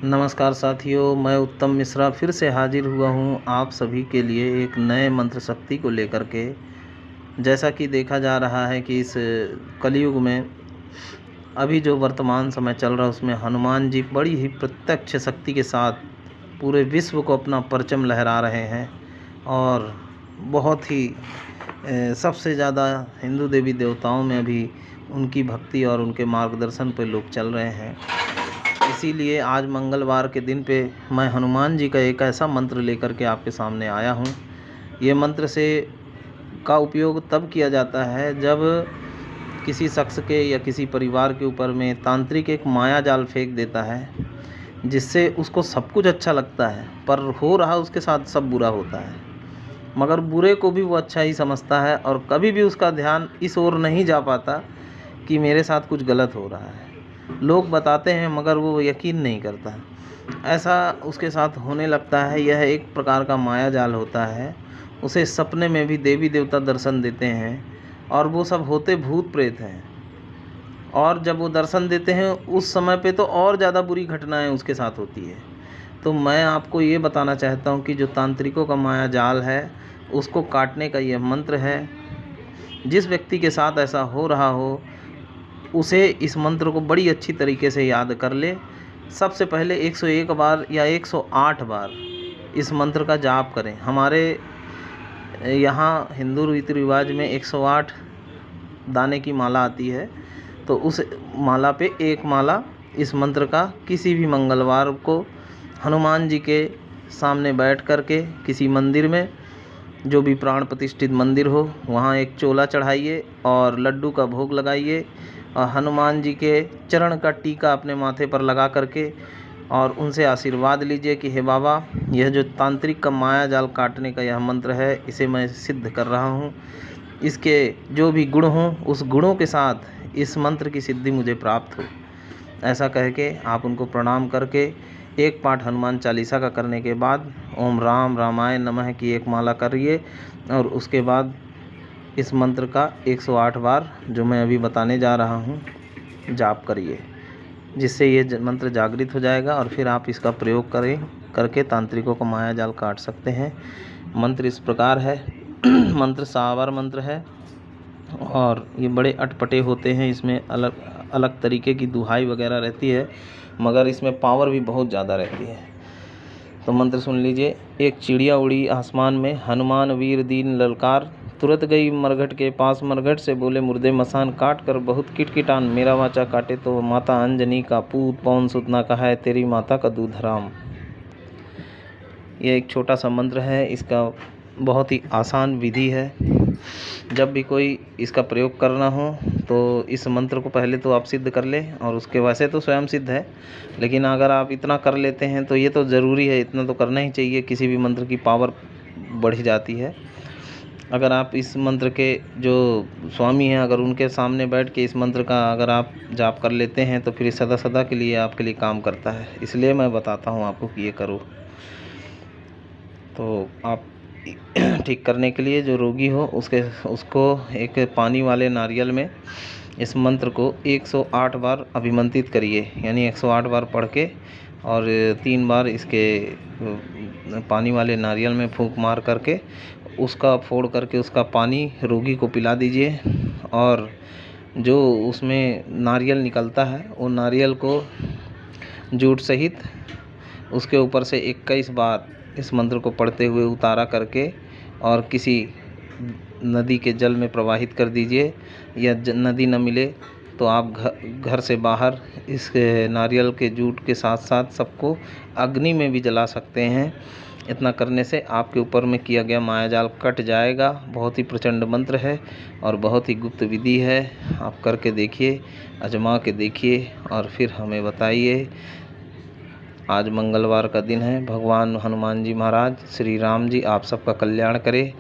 नमस्कार साथियों, मैं उत्तम मिश्रा फिर से हाजिर हुआ हूँ आप सभी के लिए एक नए मंत्र शक्ति को लेकर के। जैसा कि देखा जा रहा है कि इस कलयुग में अभी जो वर्तमान समय चल रहा है उसमें हनुमान जी बड़ी ही प्रत्यक्ष शक्ति के साथ पूरे विश्व को अपना परचम लहरा रहे हैं और बहुत ही सबसे ज़्यादा हिंदू देवी देवताओं में अभी उनकी भक्ति और उनके मार्गदर्शन पर लोग चल रहे हैं। इसीलिए आज मंगलवार के दिन पे मैं हनुमान जी का एक ऐसा मंत्र लेकर के आपके सामने आया हूँ। ये मंत्र का उपयोग तब किया जाता है जब किसी शख्स के या किसी परिवार के ऊपर में तांत्रिक एक माया जाल फेंक देता है, जिससे उसको सब कुछ अच्छा लगता है पर हो रहा उसके साथ सब बुरा होता है, मगर बुरे को भी वो अच्छा ही समझता है और कभी भी उसका ध्यान इस ओर नहीं जा पाता कि मेरे साथ कुछ गलत हो रहा है। लोग बताते हैं मगर वो यकीन नहीं करता। ऐसा उसके साथ होने लगता है। यह एक प्रकार का माया जाल होता है। उसे सपने में भी देवी देवता दर्शन देते हैं और वो सब होते भूत प्रेत हैं। और जब वो दर्शन देते हैं उस समय पे तो और ज़्यादा बुरी घटनाएं उसके साथ होती है। तो मैं आपको ये बताना चाहता हूँ कि जो तांत्रिकों का माया जाल है उसको काटने का यह मंत्र है। जिस व्यक्ति के साथ ऐसा हो रहा हो उसे इस मंत्र को बड़ी अच्छी तरीके से याद कर ले। सबसे पहले 101 बार या 108 बार इस मंत्र का जाप करें। हमारे यहाँ हिंदू रीति रिवाज में 108 दाने की माला आती है, तो उस माला पे एक माला इस मंत्र का किसी भी मंगलवार को हनुमान जी के सामने बैठ कर के किसी मंदिर में, जो भी प्राण प्रतिष्ठित मंदिर हो, वहाँ एक चोला चढ़ाइए और लड्डू का भोग लगाइए और हनुमान जी के चरण का टीका अपने माथे पर लगा करके और उनसे आशीर्वाद लीजिए कि हे बाबा, यह जो तांत्रिक का माया जाल काटने का यह मंत्र है इसे मैं सिद्ध कर रहा हूँ। इसके जो भी गुण हों उस गुणों के साथ इस मंत्र की सिद्धि मुझे प्राप्त हो। ऐसा कह के आप उनको प्रणाम करके एक पाठ हनुमान चालीसा का करने के बाद ओम राम रामाय नमः की एक माला करिए और उसके बाद इस मंत्र का 108 बार जो मैं अभी बताने जा रहा हूँ जाप करिए, जिससे ये मंत्र जागृत हो जाएगा और फिर आप इसका प्रयोग करके तांत्रिकों को माया जाल काट सकते हैं। मंत्र इस प्रकार है। मंत्र सावर मंत्र है और ये बड़े अटपटे होते हैं। इसमें अलग अलग तरीके की दुहाई वगैरह रहती है, मगर इसमें पावर भी बहुत ज़्यादा रहती है। तो मंत्र सुन लीजिए। एक चिड़िया उड़ी आसमान में, हनुमान वीर दीन ललकार, तुरंत गई मरघट के पास, मरघट से बोले मुर्दे मसान, काट कर बहुत किटकिटान, मेरा वाचा काटे तो माता अंजनी का पूत, पवन सुत ना कहा है तेरी माता का दूध हराम। यह एक छोटा सा मंत्र है। इसका बहुत ही आसान विधि है। जब भी कोई इसका प्रयोग करना हो तो इस मंत्र को पहले तो आप सिद्ध कर लें, और उसके वैसे तो स्वयं सिद्ध है, लेकिन अगर आप इतना कर लेते हैं तो ये तो ज़रूरी है, इतना तो करना ही चाहिए। किसी भी मंत्र की पावर बढ़ जाती है। अगर आप इस मंत्र के जो स्वामी हैं, अगर उनके सामने बैठ के इस मंत्र का अगर आप जाप कर लेते हैं तो फिर सदा सदा के लिए आपके लिए काम करता है। इसलिए मैं बताता हूँ आपको कि ये करो। तो आप ठीक करने के लिए जो रोगी हो उसको एक पानी वाले नारियल में इस मंत्र को 108 बार अभिमंत्रित करिए, यानी 108 बार पढ़ के और 3 बार इसके पानी वाले नारियल में फूंक मार करके उसका फोड़ करके उसका पानी रोगी को पिला दीजिए। और जो उसमें नारियल निकलता है वो नारियल को जूट सहित उसके ऊपर से 21 बार इस मंत्र को पढ़ते हुए उतारा करके और किसी नदी के जल में प्रवाहित कर दीजिए। या नदी न मिले तो आप घर से बाहर इस नारियल के जूट के साथ साथ सबको अग्नि में भी जला सकते हैं। इतना करने से आपके ऊपर में किया गया मायाजाल कट जाएगा। बहुत ही प्रचंड मंत्र है और बहुत ही गुप्त विधि है। आप करके देखिए, आजमा के देखिए और फिर हमें बताइए। आज मंगलवार का दिन है। भगवान हनुमान जी महाराज, श्री राम जी आप सबका कल्याण करें।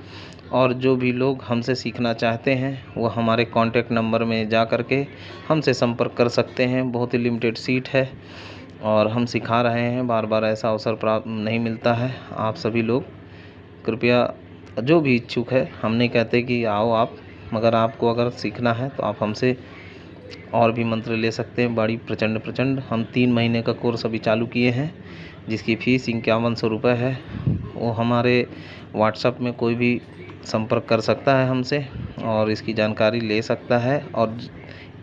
और जो भी लोग हमसे सीखना चाहते हैं वो हमारे कांटेक्ट नंबर में जा कर के हमसे संपर्क कर सकते हैं। बहुत ही लिमिटेड सीट है और हम सिखा रहे हैं। बार बार ऐसा अवसर प्राप्त नहीं मिलता है। आप सभी लोग कृपया, जो भी इच्छुक है, हम नहीं कहते कि आओ आप, मगर आपको अगर सीखना है तो आप हमसे और भी मंत्र ले सकते हैं। बड़ी प्रचंड प्रचंड। हम 3 महीने का कोर्स अभी चालू किए हैं, जिसकी फ़ीस 5100 रुपये है। वो हमारे व्हाट्सएप में कोई भी संपर्क कर सकता है हमसे और इसकी जानकारी ले सकता है। और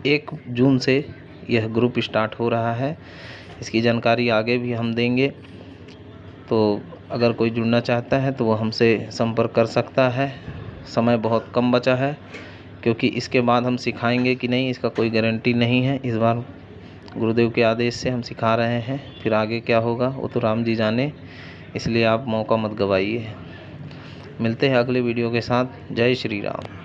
1 जून से यह ग्रुप स्टार्ट हो रहा है। इसकी जानकारी आगे भी हम देंगे, तो अगर कोई जुड़ना चाहता है तो वो हमसे संपर्क कर सकता है। समय बहुत कम बचा है, क्योंकि इसके बाद हम सिखाएंगे कि नहीं इसका कोई गारंटी नहीं है। इस बार गुरुदेव के आदेश से हम सिखा रहे हैं, फिर आगे क्या होगा वो तो राम जी जाने, इसलिए आप मौका मत गवाइए। मिलते हैं अगले वीडियो के साथ। जय श्री राम।